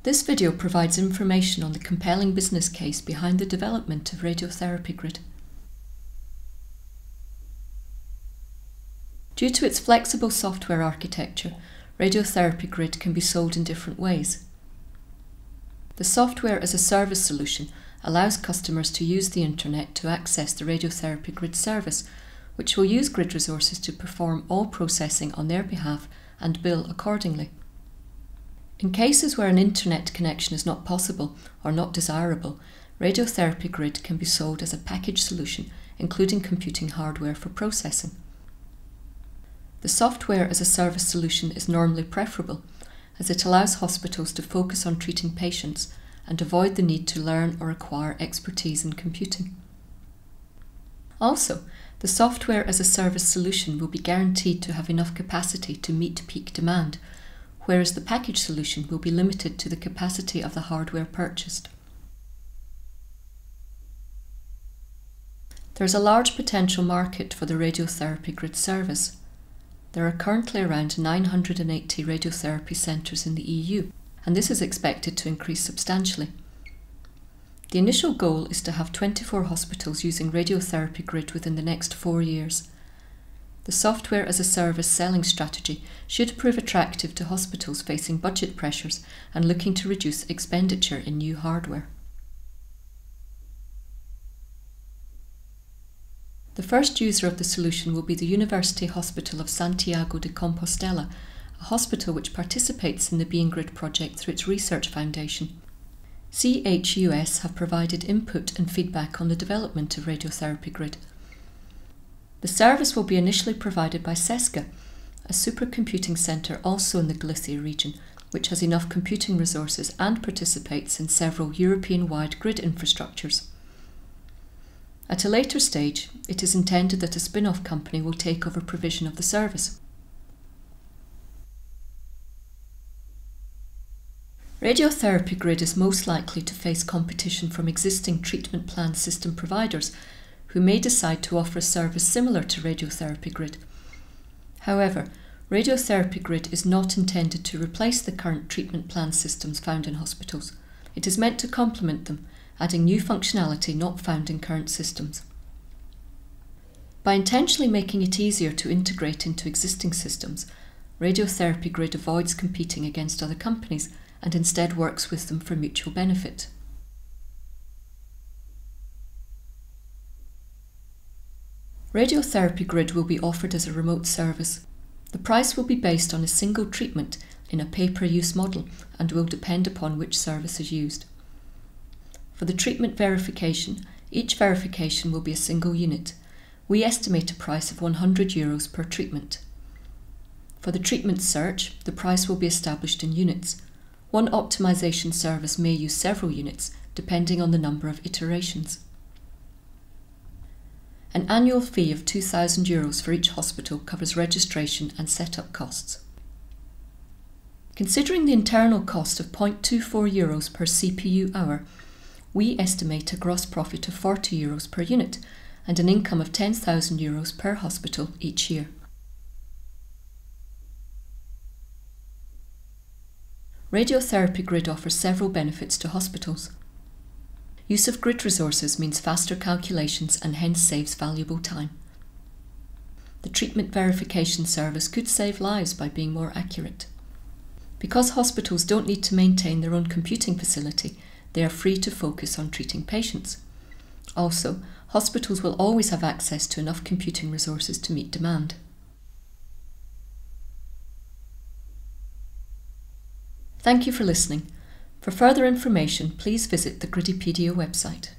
This video provides information on the compelling business case behind the development of RadiotherapyGrid. Due to its flexible software architecture, RadiotherapyGrid can be sold in different ways. The software as a service solution allows customers to use the internet to access the RadiotherapyGrid service, which will use grid resources to perform all processing on their behalf and bill accordingly. In cases where an internet connection is not possible or not desirable, RadiotherapyGrid can be sold as a package solution, including computing hardware for processing. The software as a service solution is normally preferable, as it allows hospitals to focus on treating patients and avoid the need to learn or acquire expertise in computing. Also, the software as a service solution will be guaranteed to have enough capacity to meet peak demand, whereas the package solution will be limited to the capacity of the hardware purchased. There is a large potential market for the RadiotherapyGrid service. There are currently around 980 radiotherapy centres in the EU, and this is expected to increase substantially. The initial goal is to have 24 hospitals using RadiotherapyGrid within the next 4 years. The software as a service selling strategy should prove attractive to hospitals facing budget pressures and looking to reduce expenditure in new hardware. The first user of the solution will be the University Hospital of Santiago de Compostela, a hospital which participates in the BeingGrid project through its research foundation. CHUS have provided input and feedback on the development of RadiotherapyGrid. The service will be initially provided by CESCA, a supercomputing centre also in the Galicia region, which has enough computing resources and participates in several European-wide grid infrastructures. At a later stage, it is intended that a spin-off company will take over provision of the service. RadiotherapyGrid is most likely to face competition from existing treatment plan system providers who may decide to offer a service similar to RadiotherapyGrid. However, RadiotherapyGrid is not intended to replace the current treatment plan systems found in hospitals. It is meant to complement them, adding new functionality not found in current systems. By intentionally making it easier to integrate into existing systems, RadiotherapyGrid avoids competing against other companies and instead works with them for mutual benefit. RadiotherapyGrid will be offered as a remote service. The price will be based on a single treatment in a pay-per-use model and will depend upon which service is used. For the treatment verification, each verification will be a single unit. We estimate a price of €100 per treatment. For the treatment search, the price will be established in units. One optimization service may use several units, depending on the number of iterations. An annual fee of €2,000 for each hospital covers registration and setup costs. Considering the internal cost of €0.24 per CPU hour, we estimate a gross profit of €40 per unit and an income of €10,000 per hospital each year. RadiotherapyGrid offers several benefits to hospitals. Use of grid resources means faster calculations and hence saves valuable time. The treatment verification service could save lives by being more accurate. Because hospitals don't need to maintain their own computing facility, they are free to focus on treating patients. Also, hospitals will always have access to enough computing resources to meet demand. Thank you for listening. For further information, please visit the Gridipedia website.